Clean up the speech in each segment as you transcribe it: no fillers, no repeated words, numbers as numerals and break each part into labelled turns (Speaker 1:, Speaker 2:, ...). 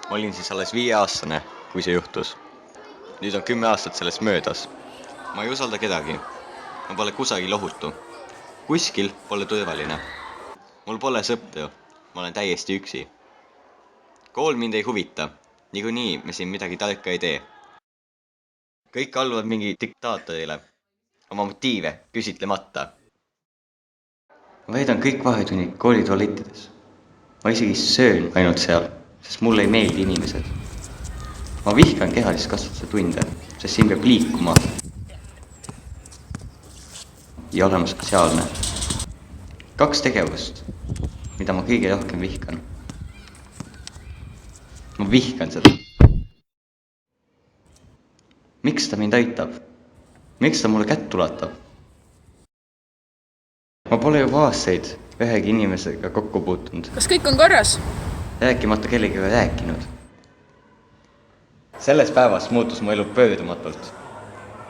Speaker 1: Ma olin siis alles 5-aastane, kui see juhtus. Nüüd on 10 aastat sellest möödas. Ma ei usalda kedagi. Ma pole kusagil ohutu. Kuskil pole turvaline. Mul pole sõpru. Ma olen täiesti üksi. Kool mind ei huvita. Niikuinii me siin midagi tarka ei tee. Kõik alluvad mingi diktaatorile. Oma motiive küsitlemata. Ma veedan kõik vahetunnid kooli tualettides. Ma isegi söön ainult seal, sest mulle ei meeldi inimesed. Ma vihkan kehalist kasvatuse tunde, sest siin peab liikuma ja olema sotsiaalne. 2 tegevust, mida ma kõige rohkem vihkan. Ma vihkan seda. Miks ta mind aitab? Miks ta mulle kätt ulatab? Ma pole juba aastaid ühegi inimesega kokku puutunud.
Speaker 2: Kas kõik on korras?
Speaker 1: Rääkimata kellegagi rääkinud. Selles päevas muutus mu elu pöördumatult.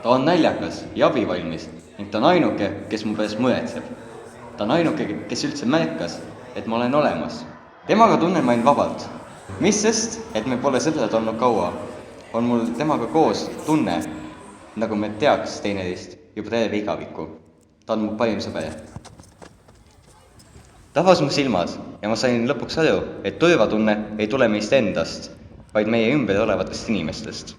Speaker 1: Ta on näljakas ja abivalmis ning ta on ainuke, kes mu pärast muretseb. Ta on ainuke, kes üldse märkas, et ma olen olemas. Temaga tunnen ma end vabalt. Mis sest, et me pole sõbrad olnud kaua, on mul temaga koos tunne, nagu me teaks teineteist juba terve igaviku. Ta on mu parim sõber. Tabas mu silmad ja ma sain lõpuks aru, et turvatunne ei tule meist endast, vaid meie ümber olevatest inimestest.